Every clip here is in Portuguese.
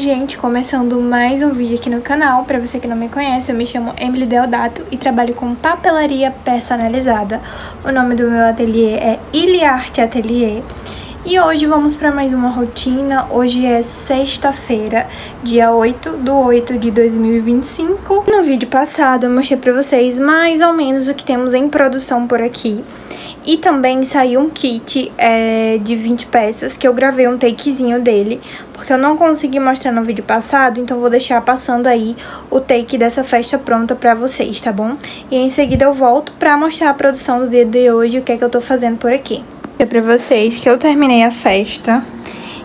gente, começando mais um vídeo aqui no canal. Pra você que não me conhece, eu me chamo Emily Deodato e trabalho com papelaria personalizada. O nome do meu ateliê é Iliarte Ateliê. E hoje vamos para mais uma rotina. Hoje é sexta-feira, dia 8/8 de 2025. No vídeo passado eu mostrei pra vocês mais ou menos o que temos em produção por aqui. E também saiu um kit de 20 peças, que eu gravei um takezinho dele, porque eu não consegui mostrar no vídeo passado, então vou deixar passando aí o take dessa festa pronta pra vocês, tá bom? E em seguida eu volto pra mostrar a produção do dia de hoje e o que é que eu tô fazendo por aqui. É pra vocês que eu terminei a festa,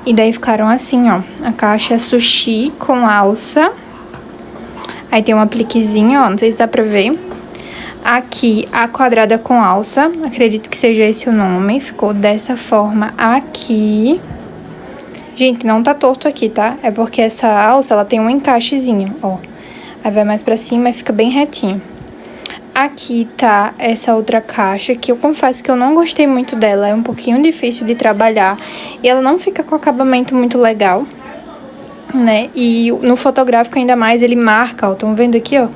e daí ficaram assim, ó, a caixa sushi com alça, aí tem um apliquezinho, ó, não sei se dá pra ver. Aqui, a quadrada com alça, acredito que seja esse o nome, ficou dessa forma aqui. Gente, não tá torto aqui, tá? É porque essa alça, ela tem um encaixezinho, ó. Aí vai mais pra cima e fica bem retinho. Aqui tá essa outra caixa, que eu confesso que eu não gostei muito dela, é um pouquinho difícil de trabalhar. E ela não fica com acabamento muito legal, né? E no fotográfico ainda mais ele marca, ó, estão vendo aqui, ó?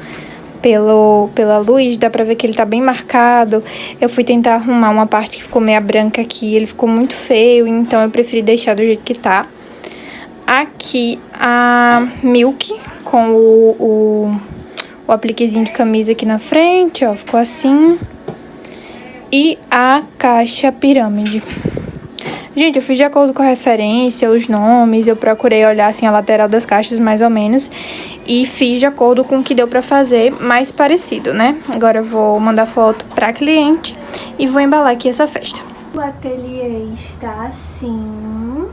Pela luz, dá pra ver que ele tá bem marcado. Eu fui tentar arrumar uma parte que ficou meia branca aqui, ele ficou muito feio, então eu preferi deixar do jeito que tá. Aqui a Milk com o apliquezinho de camisa aqui na frente, ó, ficou assim. E a caixa pirâmide. Gente, eu fiz de acordo com a referência, os nomes, eu procurei olhar assim a lateral das caixas mais ou menos e fiz de acordo com o que deu pra fazer mais parecido, né? Agora eu vou mandar foto pra cliente e vou embalar aqui essa festa. O ateliê está assim,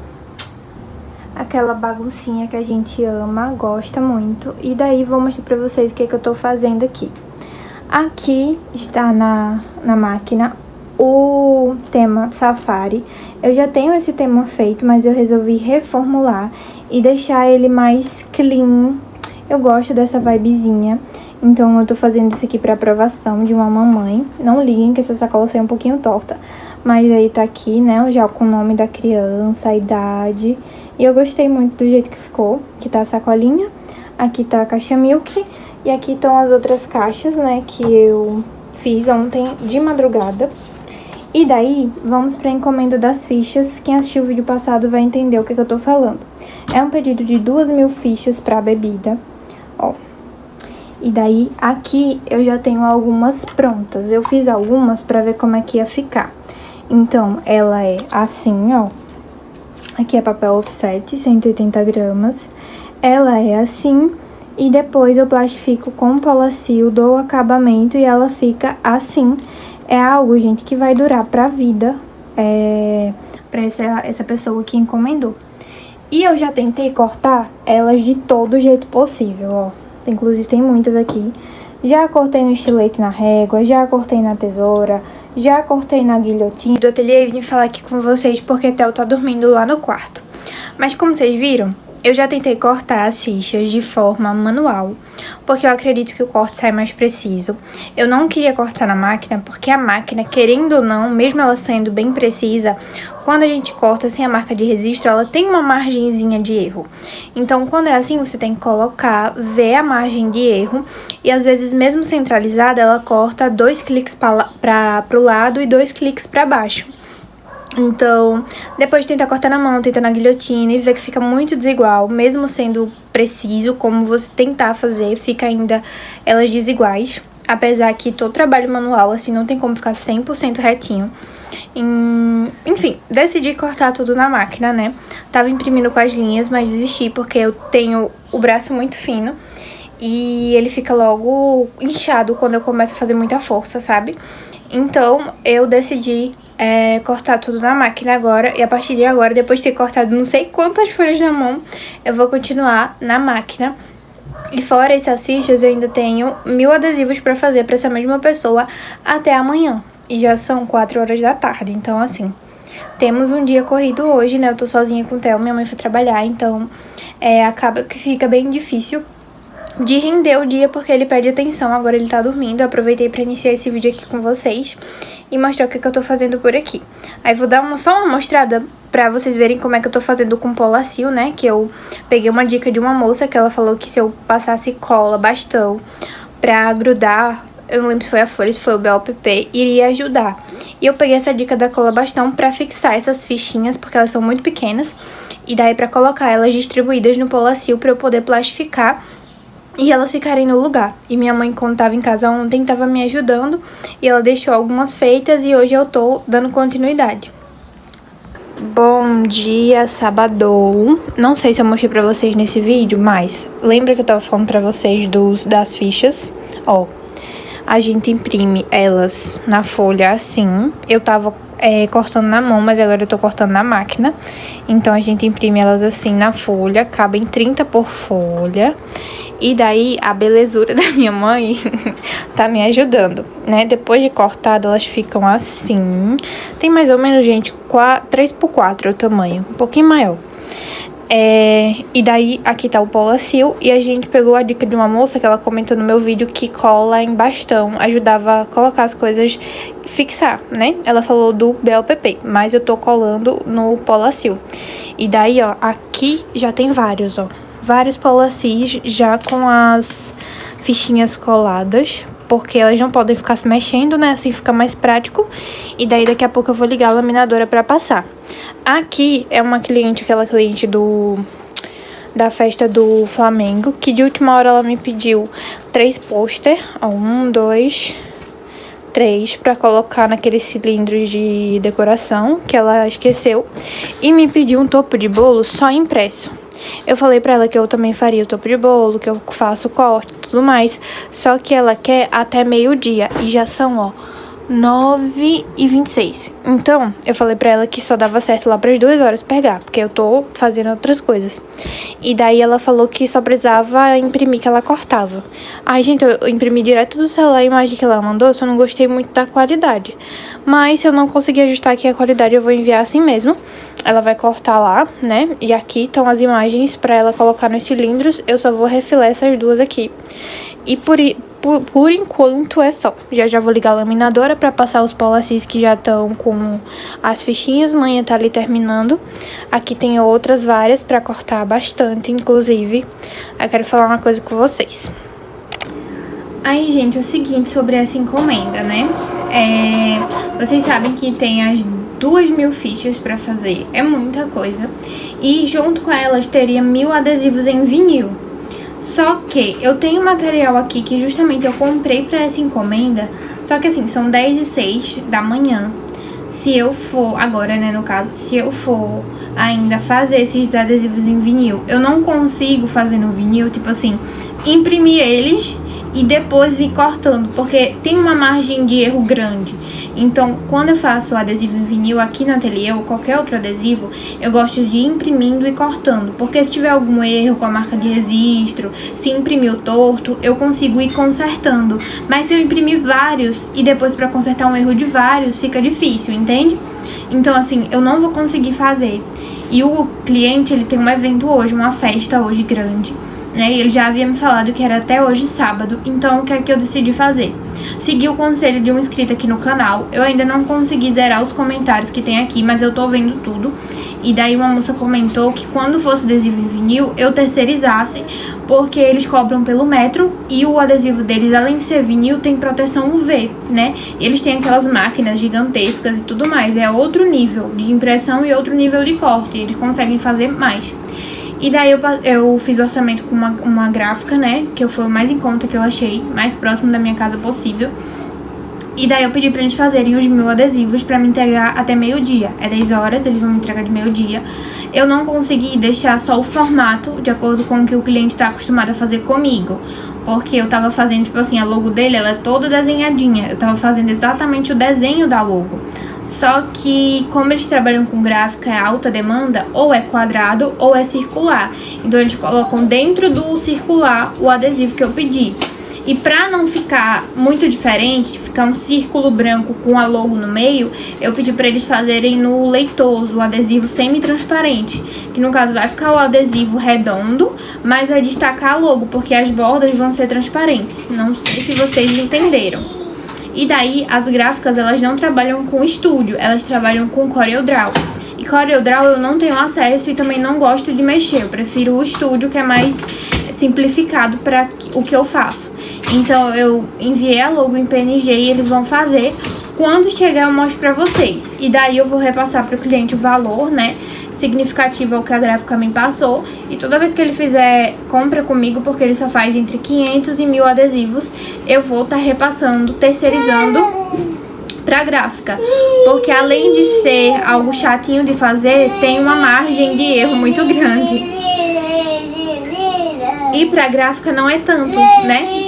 aquela baguncinha que a gente ama, gosta muito. E daí vou mostrar pra vocês o que eu tô fazendo aqui. Aqui está na máquina o tema Safari. Eu já tenho esse tema feito, mas eu resolvi reformular e deixar ele mais clean. Eu gosto dessa vibezinha, então eu tô fazendo isso aqui pra aprovação de uma mamãe. Não liguem que essa sacola saiu um pouquinho torta, mas aí tá aqui, né, já com o nome da criança, a idade. E eu gostei muito do jeito que ficou, que tá a sacolinha. Aqui tá a caixa Milk e aqui estão as outras caixas, né, que eu fiz ontem de madrugada. E daí, vamos pra encomenda das fichas. Quem assistiu o vídeo passado vai entender o que eu tô falando. É um pedido de 2.000 fichas pra bebida, ó. E daí, aqui eu já tenho algumas prontas. Eu fiz algumas pra ver como é que ia ficar. Então, ela é assim, ó. Aqui é papel offset, 180 gramas. Ela é assim. E depois eu plastifico com polacil, dou o acabamento e ela fica assim. É algo, gente, que vai durar pra vida, pra essa pessoa que encomendou. E eu já tentei cortar elas de todo jeito possível, ó. Inclusive tem muitas aqui. Já cortei no estilete na régua, já cortei na tesoura, já cortei na guilhotina. Do ateliê eu vim falar aqui com vocês porque Theo tá dormindo lá no quarto. Mas como vocês viram, eu já tentei cortar as fichas de forma manual, porque eu acredito que o corte sai mais preciso. Eu não queria cortar na máquina, porque a máquina, querendo ou não, mesmo ela sendo bem precisa, quando a gente corta sem a marca de registro, ela tem uma margenzinha de erro. Então, quando é assim, você tem que colocar, ver a margem de erro, e às vezes, mesmo centralizada, ela corta 2 cliques pro lado e 2 cliques para baixo. Então, depois de tentar cortar na mão, tentar na guilhotina e ver que fica muito desigual, mesmo sendo preciso, como você tentar fazer, fica ainda elas desiguais. Apesar que todo trabalho manual, assim, não tem como ficar 100% retinho. Enfim, decidi cortar tudo na máquina, né? Tava imprimindo com as linhas, mas desisti porque eu tenho o braço muito fino e ele fica logo inchado quando eu começo a fazer muita força, sabe? Então, eu decidi cortar tudo na máquina agora. E a partir de agora, depois de ter cortado não sei quantas folhas na mão, eu vou continuar na máquina. E fora essas fichas, eu ainda tenho 1000 adesivos pra fazer pra essa mesma pessoa até amanhã. E já são 4 horas da tarde, então assim, temos um dia corrido hoje, né? Eu tô sozinha com o Theo, minha mãe foi trabalhar, então acaba que fica bem difícil de render o dia porque ele pede atenção. Agora ele tá dormindo. Eu aproveitei pra iniciar esse vídeo aqui com vocês. e mostrar o que eu tô fazendo por aqui. Aí vou dar só uma mostrada pra vocês verem como é que eu tô fazendo com Polacil, né? Que eu peguei uma dica de uma moça que ela falou que se eu passasse cola, bastão, pra grudar, eu não lembro se foi a folha, se foi o BOPP, iria ajudar. E eu peguei essa dica da cola bastão pra fixar essas fichinhas, porque elas são muito pequenas, e daí pra colocar elas distribuídas no Polacil pra eu poder plastificar e elas ficarem no lugar. E minha mãe, quando tava em casa ontem, tava me ajudando, e ela deixou algumas feitas, e hoje eu tô dando continuidade. Bom dia, sábado. Não sei se eu mostrei pra vocês nesse vídeo, mas lembra que eu tava falando pra vocês das fichas? Ó, a gente imprime elas na folha assim. Eu tava cortando na mão, mas agora eu tô cortando na máquina. Então a gente imprime elas assim na folha, cabem 30 por folha. E daí a belezura da minha mãe tá me ajudando, né? Depois de cortada, elas ficam assim. Tem mais ou menos, gente, 3x4 o tamanho, um pouquinho maior. E daí aqui tá o Polacil, e a gente pegou a dica de uma moça que ela comentou no meu vídeo que cola em bastão ajudava a colocar as coisas, fixar, né? Ela falou do BOPP, mas eu tô colando no Polacil. E daí, ó, aqui já tem vários, ó. Vários Polacis já com as fichinhas coladas, porque elas não podem ficar se mexendo, né? Assim fica mais prático. E daí daqui a pouco eu vou ligar a laminadora pra passar. Aqui é uma cliente, aquela cliente da festa do Flamengo, que de última hora ela me pediu 3 pôster, ó, 1, 2, 3, pra colocar naqueles cilindros de decoração que ela esqueceu. E me pediu um topo de bolo só impresso. Eu falei pra ela que eu também faria o topo de bolo, que eu faço corte e tudo mais. Só que ela quer até meio-dia. E já são, ó, 9h26. Então, eu falei pra ela que só dava certo lá pras 2 horas pegar, porque eu tô fazendo outras coisas. E daí ela falou que só precisava imprimir, que ela cortava. Aí, gente, eu imprimi direto do celular a imagem que ela mandou, só não gostei muito da qualidade. Mas se eu não conseguir ajustar aqui a qualidade, eu vou enviar assim mesmo. Ela vai cortar lá, né? E aqui estão as imagens pra ela colocar nos cilindros. Eu só vou refilar essas duas aqui. E por enquanto é só. Já vou ligar a laminadora pra passar os Polacis que já estão com as fichinhas. Manhã tá ali terminando. Aqui tem outras várias pra cortar bastante, inclusive. Eu quero falar uma coisa com vocês. Aí, gente, é o seguinte sobre essa encomenda, né? Vocês sabem que tem as 2.000 fichas pra fazer. É muita coisa. E junto com elas teria 1.000 adesivos em vinil. Só que eu tenho material aqui que justamente eu comprei pra essa encomenda. Só que assim, são 10h06 da manhã. Se eu for, agora, né, no caso, se eu for ainda fazer esses adesivos em vinil, eu não consigo fazer no vinil, tipo assim, imprimir eles e depois vir cortando, porque tem uma margem de erro grande. Então, quando eu faço o adesivo em vinil aqui no ateliê ou qualquer outro adesivo, eu gosto de ir imprimindo e cortando, porque se tiver algum erro com a marca de registro, se imprimiu torto, eu consigo ir consertando. Mas se eu imprimir vários e depois para consertar um erro de vários, fica difícil, entende? Então, assim, eu não vou conseguir fazer. E o cliente, ele tem um evento hoje, uma festa hoje grande, né? E ele já havia me falado que era até hoje sábado. Então, o que é que eu decidi fazer? Segui o conselho de uma inscrita aqui no canal. Eu ainda não consegui zerar os comentários que tem aqui, mas eu tô vendo tudo. E daí uma moça comentou que quando fosse adesivo em vinil, eu terceirizasse, porque eles cobram pelo metro e o adesivo deles, além de ser vinil, tem proteção UV, né? E eles têm aquelas máquinas gigantescas e tudo mais. É outro nível de impressão e outro nível de corte. Eles conseguem fazer mais. E daí eu fiz o orçamento com uma gráfica, né? Que foi o mais em conta que eu achei, mais próximo da minha casa possível. E daí eu pedi pra eles fazerem os 1.000 adesivos pra me entregar até meio-dia. É 10 horas, eles vão me entregar de meio-dia. Eu não consegui deixar só o formato de acordo com o que o cliente tá acostumado a fazer comigo. Porque eu tava fazendo, tipo assim, a logo dele, ela é toda desenhadinha. Eu tava fazendo exatamente o desenho da logo. Só que, como eles trabalham com gráfica, é alta demanda, ou é quadrado ou é circular. Então, eles colocam dentro do circular o adesivo que eu pedi. E pra não ficar muito diferente, ficar um círculo branco com a logo no meio, eu pedi pra eles fazerem no leitoso, o adesivo semi-transparente. Que no caso vai ficar o adesivo redondo, mas vai destacar a logo, porque as bordas vão ser transparentes. Não sei se vocês entenderam. E daí, as gráficas, elas não trabalham com estúdio, elas trabalham com CorelDRAW. E CorelDRAW eu não tenho acesso e também não gosto de mexer. Eu prefiro o estúdio, que é mais simplificado para o que eu faço. Então, eu enviei a logo em PNG e eles vão fazer. Quando chegar, eu mostro pra vocês. E daí, eu vou repassar pro cliente o valor, né, significativo ao que a gráfica me passou. E toda vez que ele fizer compra comigo, porque ele só faz entre 500 e 1000 adesivos, eu vou estar repassando, terceirizando pra gráfica. Porque além de ser algo chatinho de fazer, tem uma margem de erro muito grande. E pra gráfica não é tanto, né?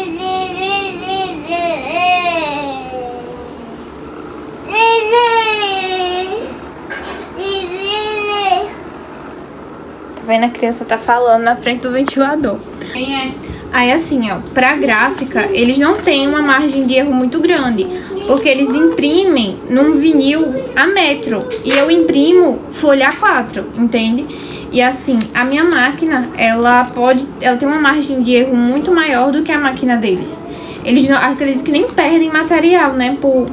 Vendo, a criança tá falando na frente do ventilador. Aí assim, ó, pra gráfica, eles não têm uma margem de erro muito grande, porque eles imprimem num vinil a metro e eu imprimo folha A4, entende? E assim, a minha máquina, ela tem uma margem de erro muito maior do que a máquina deles. Eles não, acredito que nem perdem material, né, por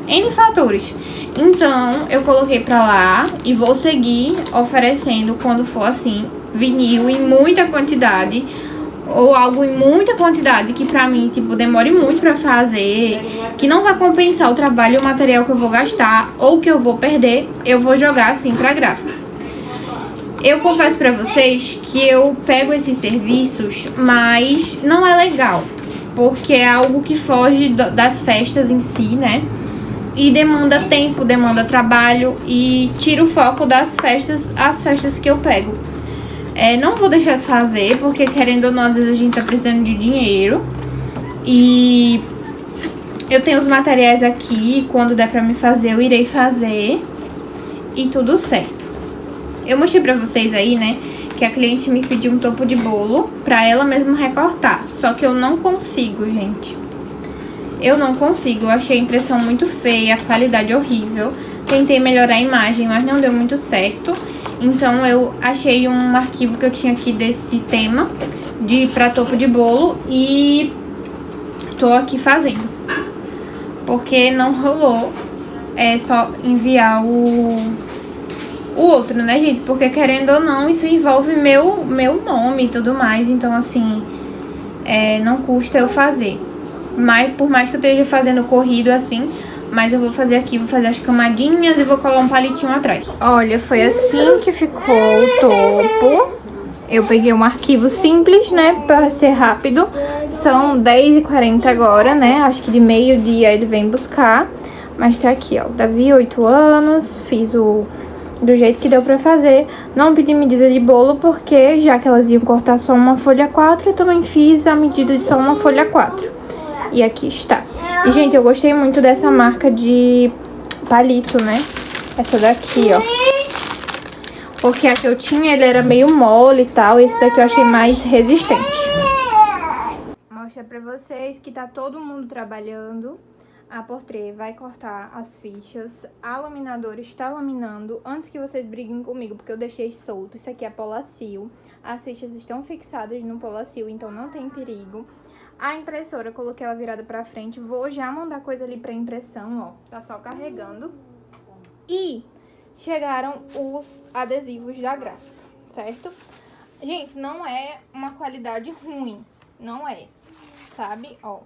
N fatores. Então, eu coloquei pra lá e vou seguir oferecendo quando for assim, vinil em muita quantidade, ou algo em muita quantidade que pra mim, tipo, demore muito pra fazer, que não vai compensar o trabalho e o material que eu vou gastar ou que eu vou perder, eu vou jogar assim pra gráfica. Eu confesso pra vocês que eu pego esses serviços, mas não é legal, porque é algo que foge das festas em si, né? E demanda tempo, demanda trabalho e tira o foco das festas, as festas que eu pego. Não vou deixar de fazer, porque querendo ou não, às vezes a gente tá precisando de dinheiro. E eu tenho os materiais aqui, quando der pra me fazer, eu irei fazer. E tudo certo. Eu mostrei pra vocês aí, né, que a cliente me pediu um topo de bolo pra ela mesma recortar. Só que eu não consigo, gente. Eu não consigo, eu achei a impressão muito feia, a qualidade horrível. Tentei melhorar a imagem, mas não deu muito certo. Então eu achei um arquivo que eu tinha aqui desse tema pra topo de bolo e tô aqui fazendo. Porque não rolou, é só enviar o outro, né, gente? Porque querendo ou não, isso envolve meu nome e tudo mais. Então assim, não custa eu fazer. Mas por mais que eu esteja fazendo corrido assim, mas eu vou fazer aqui, vou fazer as camadinhas e vou colar um palitinho atrás. Olha, foi assim que ficou o topo. Eu peguei um arquivo simples, né, pra ser rápido. São 10h40 agora, né, acho que de meio-dia ele vem buscar. Mas tá aqui, ó, Davi, 8 anos, fiz do jeito que deu pra fazer. Não pedi medida de bolo porque, já que elas iam cortar só uma folha 4, eu também fiz a medida de só uma folha 4. E aqui está. E, gente, eu gostei muito dessa marca de palito, né? Essa daqui, ó. Porque a que eu tinha, ele era meio mole e tal. E esse daqui eu achei mais resistente. Vou mostrar pra vocês que tá todo mundo trabalhando. A Portrê vai cortar as fichas. A laminadora está laminando. Antes que vocês briguem comigo, porque eu deixei solto. Isso aqui é Polacil. As fichas estão fixadas no Polacil, então não tem perigo. A impressora, eu coloquei ela virada pra frente. Vou já mandar coisa ali pra impressão, ó. Tá só carregando. E chegaram os adesivos da gráfica, certo? Gente, não é uma qualidade ruim. Não é, sabe? Ó,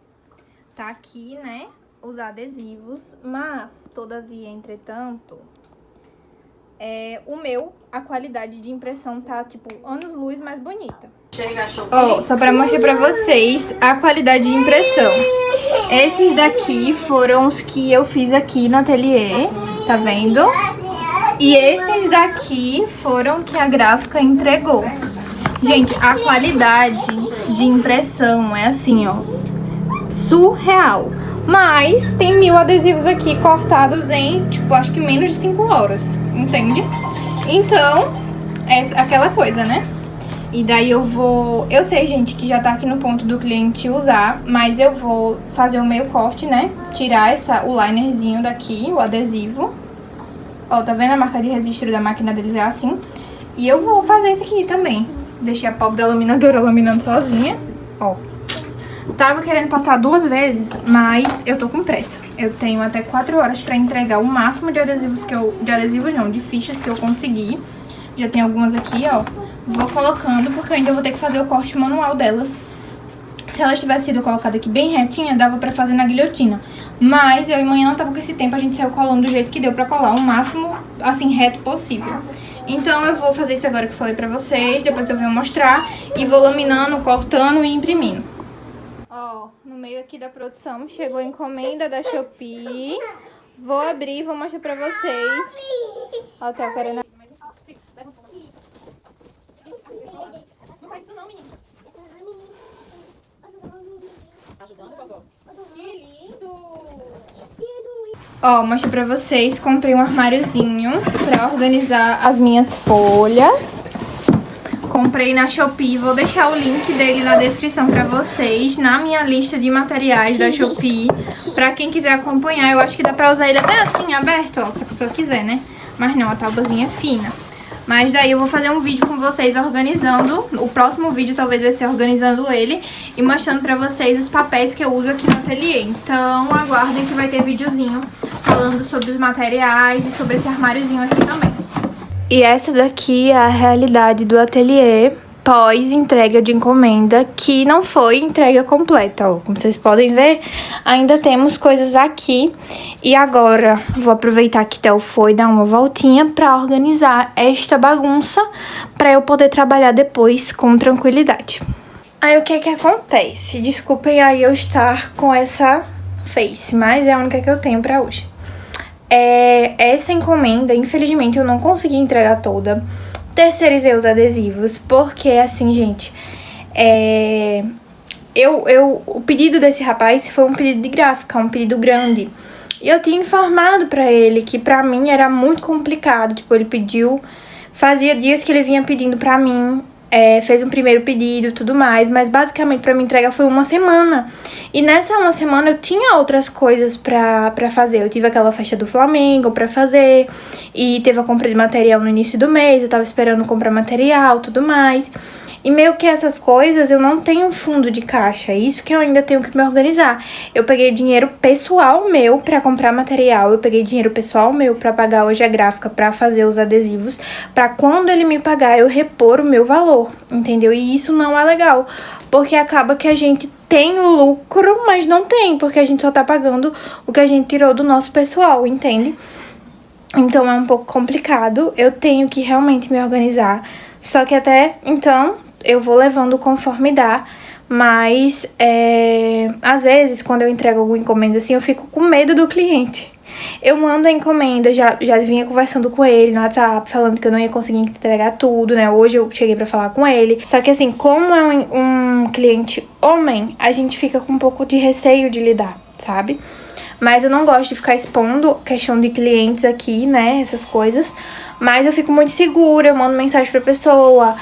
tá aqui, né, os adesivos. Mas, todavia, entretanto, a qualidade de impressão tá, tipo, anos-luz mais bonita. Ó, só pra mostrar pra vocês a qualidade de impressão. Esses daqui foram os que eu fiz aqui no ateliê, tá vendo? E esses daqui foram que a gráfica entregou. Gente, a qualidade de impressão é assim, ó, surreal. Mas tem 1000 adesivos aqui cortados em, tipo, acho que menos de 5 horas, entende? Então, é aquela coisa, né? E daí eu sei, gente, que já tá aqui no ponto do cliente usar, mas eu vou fazer o meio corte, né? Tirar o linerzinho daqui, o adesivo. Ó, tá vendo a marca de registro da máquina deles é assim. E eu vou fazer isso aqui também. Deixei a pobre da laminadora laminando sozinha, ó. Tava querendo passar 2 vezes, mas eu tô com pressa. Eu tenho até 4 horas pra entregar o máximo de adesivos de fichas que eu conseguir. Já tem algumas aqui, ó. Vou colocando, porque eu ainda vou ter que fazer o corte manual delas. Se elas tivessem sido colocadas aqui bem retinha, dava pra fazer na guilhotina. Mas eu e manhã não tava com esse tempo, a gente saiu colando do jeito que deu pra colar, o máximo, assim, reto possível. Então eu vou fazer isso agora que eu falei pra vocês, depois eu venho mostrar e vou laminando, cortando e imprimindo. Ó, no meio aqui da produção chegou a encomenda da Shopee. Vou abrir e vou mostrar pra vocês. Ó, o Theo querendo... Não faz isso não, menina. Ajudando, vovó? Que lindo! Ó, mostro pra vocês, comprei um armáriozinho pra organizar as minhas folhas. Comprei na Shopee, vou deixar o link dele na descrição pra vocês, na minha lista de materiais da Shopee, pra quem quiser acompanhar. Eu acho que dá pra usar ele até assim, aberto, ó, se a pessoa quiser, né? Mas não, a tábuazinha é fina. Mas daí eu vou fazer um vídeo com vocês organizando. O próximo vídeo talvez vai ser organizando ele e mostrando pra vocês os papéis que eu uso aqui no ateliê. Então aguardem que vai ter videozinho falando sobre os materiais e sobre esse armáriozinho aqui também. E essa daqui é a realidade do ateliê pós entrega de encomenda, que não foi entrega completa, ó. Como vocês podem ver, ainda temos coisas aqui. E agora vou aproveitar que Theo foi dar uma voltinha pra organizar esta bagunça, pra eu poder trabalhar depois com tranquilidade. Aí o que que acontece? Desculpem aí eu estar com essa face, mas é a única que eu tenho pra hoje. Essa encomenda, infelizmente, eu não consegui entregar toda. Terceirizei os adesivos, porque assim, gente, o pedido desse rapaz foi um pedido de gráfica, um pedido grande. E eu tinha informado pra ele que pra mim era muito complicado. Tipo, ele pediu, fazia dias que ele vinha pedindo pra mim, fez um primeiro pedido e tudo mais, mas basicamente pra minha entrega foi 1 semana. E nessa 1 semana eu tinha outras coisas pra fazer. Eu tive aquela festa do Flamengo pra fazer, e teve a compra de material no início do mês, eu tava esperando comprar material e tudo mais. E meio que essas coisas eu não tenho fundo de caixa, isso que eu ainda tenho que me organizar. Eu peguei dinheiro pessoal meu pra comprar material, eu peguei dinheiro pessoal meu pra pagar hoje a gráfica pra fazer os adesivos, pra quando ele me pagar eu repor o meu valor, entendeu? E isso não é legal, porque acaba que a gente tem lucro, mas não tem, porque a gente só tá pagando o que a gente tirou do nosso pessoal, entende? Então é um pouco complicado, eu tenho que realmente me organizar, só que até então eu vou levando conforme dá, mas às vezes quando eu entrego alguma encomenda assim, eu fico com medo do cliente. Eu mando a encomenda, já vinha conversando com ele no WhatsApp, falando que eu não ia conseguir entregar tudo, né? Hoje eu cheguei pra falar com ele. Só que assim, como é um cliente homem, a gente fica com um pouco de receio de lidar, sabe? Mas eu não gosto de ficar expondo questão de clientes aqui, né? Essas coisas. Mas eu fico muito segura, eu mando mensagem pra pessoa,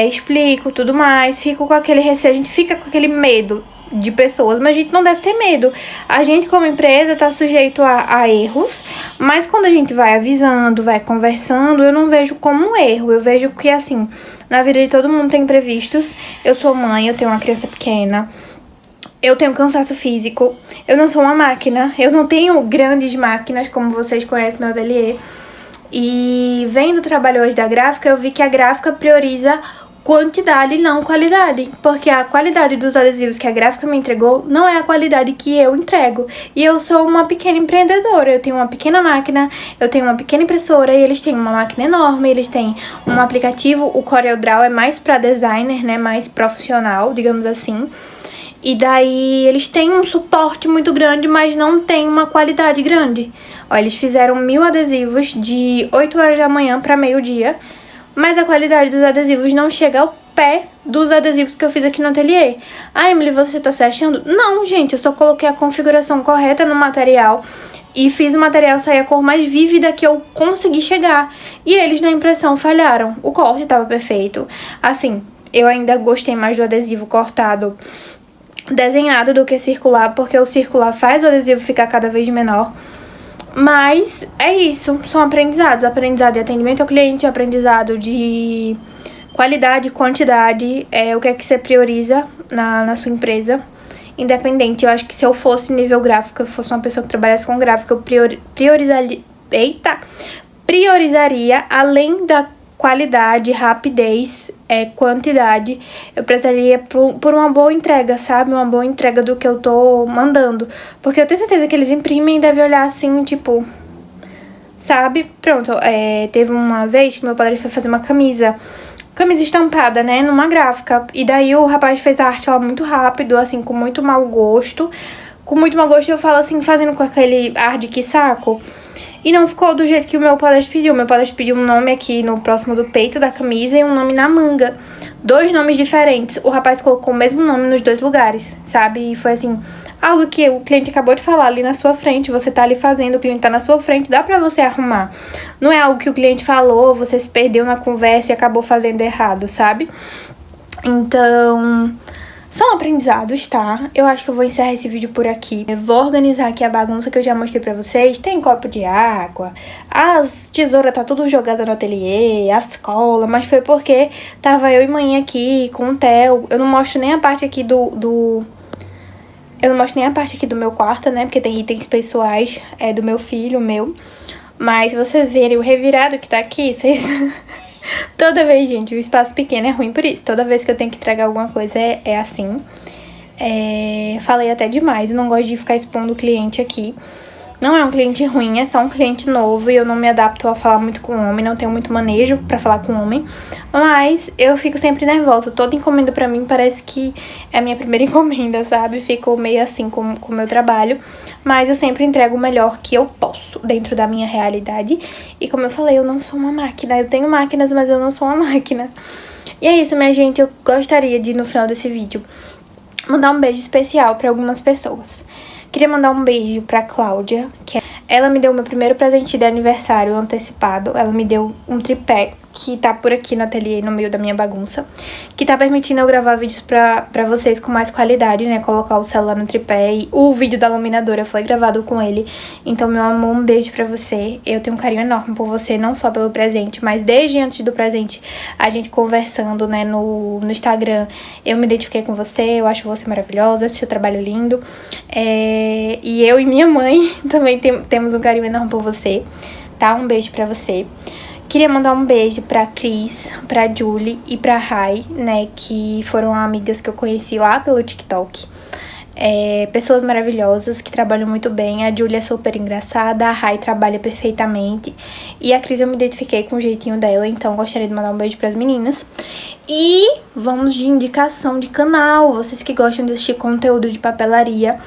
explico tudo mais. Fico com aquele receio, a gente fica com aquele medo de pessoas, mas a gente não deve ter medo. A gente como empresa tá sujeito a erros, mas quando a gente vai avisando, vai conversando, eu não vejo como um erro. Eu vejo que assim, na vida de todo mundo tem imprevistos. Eu sou mãe, eu tenho uma criança pequena, eu tenho cansaço físico, eu não sou uma máquina, eu não tenho grandes máquinas como vocês conhecem meu ateliê. E vendo o trabalho hoje da gráfica, eu vi que a gráfica prioriza quantidade e não qualidade, porque a qualidade dos adesivos que a gráfica me entregou não é a qualidade que eu entrego. E eu sou uma pequena empreendedora, eu tenho uma pequena máquina, eu tenho uma pequena impressora e eles têm uma máquina enorme, eles têm um aplicativo, o CorelDRAW é mais para designer, né, mais profissional, digamos assim. E daí eles têm um suporte muito grande, mas não tem uma qualidade grande. Ó, eles fizeram 1000 adesivos de 8 horas da manhã para meio-dia, mas a qualidade dos adesivos não chega ao pé dos adesivos que eu fiz aqui no ateliê. Ah, Emily, você tá se achando? Não, gente, eu só coloquei a configuração correta no material e fiz o material sair a cor mais vívida que eu consegui chegar. E eles na impressão falharam. O corte tava perfeito. Assim, eu ainda gostei mais do adesivo cortado desenhado do que circular, porque o circular faz o adesivo ficar cada vez menor. Mas é isso, são aprendizados. Aprendizado de atendimento ao cliente, aprendizado de qualidade, quantidade, o que é que você prioriza na sua empresa. independente. Eu acho que se eu fosse nível gráfico, eu fosse uma pessoa que trabalhasse com gráfico, eu priorizaria, além da qualidade, rapidez, quantidade, eu precisaria por uma boa entrega, sabe? Uma boa entrega do que eu tô mandando. Porque eu tenho certeza que eles imprimem e devem olhar assim, tipo, sabe? Pronto, teve uma vez que meu padre foi fazer uma camisa estampada, né, numa gráfica. E daí o rapaz fez a arte lá muito rápido, assim, com muito mau gosto. Com muito mau gosto, eu falo assim, fazendo com aquele ar de que saco. E não ficou do jeito que o meu padrasto pediu. Meu padrasto pediu um nome aqui no próximo do peito da camisa e um nome na manga. 2 nomes diferentes. O rapaz colocou o mesmo nome nos 2 lugares, sabe? E foi assim, algo que o cliente acabou de falar ali na sua frente. Você tá ali fazendo, o cliente tá na sua frente, dá pra você arrumar. Não é algo que o cliente falou, você se perdeu na conversa e acabou fazendo errado, sabe? Então, são aprendizados, tá? Eu acho que eu vou encerrar esse vídeo por aqui. Eu vou organizar aqui a bagunça que eu já mostrei pra vocês. Tem copo de água, as tesouras tá tudo jogada no ateliê, as colas, mas foi porque tava eu e mãe aqui com o Theo. Eu não mostro nem a parte aqui eu não mostro nem a parte aqui do meu quarto, né? Porque tem itens pessoais, do meu filho, meu. Mas se vocês verem o revirado que tá aqui, vocês... Toda vez, gente, o espaço pequeno é ruim por isso. Toda vez que eu tenho que entregar alguma coisa é assim. Falei até demais, eu não gosto de ficar expondo o cliente aqui. Não é um cliente ruim, é só um cliente novo e eu não me adapto a falar muito com homem, não tenho muito manejo pra falar com homem. Mas eu fico sempre nervosa, toda encomenda pra mim parece que é a minha primeira encomenda, sabe? Fico meio assim com o meu trabalho, mas eu sempre entrego o melhor que eu posso, dentro da minha realidade. E como eu falei, eu não sou uma máquina, eu tenho máquinas, mas eu não sou uma máquina. E é isso, minha gente, eu gostaria de, no final desse vídeo, mandar um beijo especial pra algumas pessoas. Queria mandar um beijo pra Cláudia, que ela me deu o meu primeiro presente de aniversário antecipado. Ela me deu um tripé, que tá por aqui no ateliê, no meio da minha bagunça, que tá permitindo eu gravar vídeos pra vocês com mais qualidade, né? Colocar o celular no tripé e o vídeo da laminadora foi gravado com ele. Então, meu amor, um beijo pra você. Eu tenho um carinho enorme por você, não só pelo presente, mas desde antes do presente, a gente conversando, né, no Instagram, eu me identifiquei com você, eu acho você maravilhosa, seu trabalho lindo. E eu e minha mãe também temos um carinho enorme por você, tá? Um beijo pra você. Queria mandar um beijo pra Cris, pra Julie e pra Rai, né, que foram amigas que eu conheci lá pelo TikTok. Pessoas maravilhosas que trabalham muito bem. A Julie é super engraçada, a Rai trabalha perfeitamente e a Cris eu me identifiquei com o jeitinho dela, então gostaria de mandar um beijo pras meninas. E vamos de indicação de canal, vocês que gostam de assistir conteúdo de papelaria.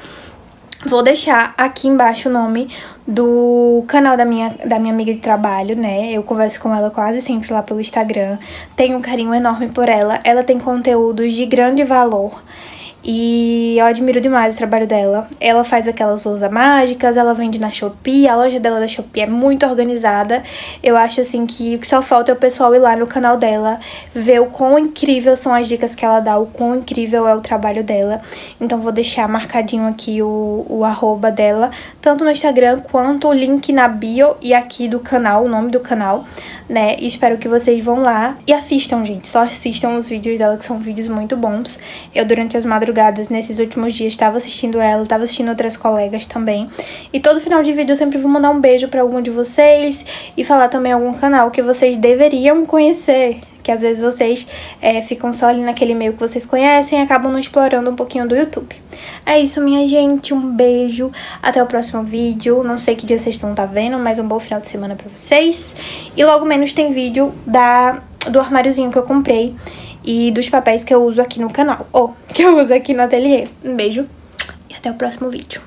Vou deixar aqui embaixo o nome do canal da minha amiga de trabalho, né? Eu converso com ela quase sempre lá pelo Instagram. Tenho um carinho enorme por ela. Ela tem conteúdos de grande valor e eu admiro demais o trabalho dela. Ela faz aquelas lousas mágicas, ela vende na Shopee. A loja dela da Shopee é muito organizada. Eu acho assim que o que só falta é o pessoal ir lá no canal dela, ver o quão incrível são as dicas que ela dá, o quão incrível é o trabalho dela. Então vou deixar marcadinho aqui o arroba dela, tanto no Instagram quanto o link na bio e aqui do canal, o nome do canal, né? E espero que vocês vão lá e assistam, gente. Só assistam os vídeos dela, que são vídeos muito bons. Eu, durante as madrugadas, nesses últimos dias, estava assistindo ela, estava assistindo outras colegas também. E todo final de vídeo eu sempre vou mandar um beijo pra algum de vocês e falar também algum canal que vocês deveriam conhecer. Que às vezes vocês ficam só ali naquele meio que vocês conhecem e acabam não explorando um pouquinho do YouTube. É isso, minha gente. Um beijo. Até o próximo vídeo. Não sei que dia vocês estão vendo, mas um bom final de semana pra vocês. E logo menos tem vídeo do armáriozinho que eu comprei e dos papéis que eu uso aqui no canal. Ou que eu uso aqui no ateliê. Um beijo e até o próximo vídeo.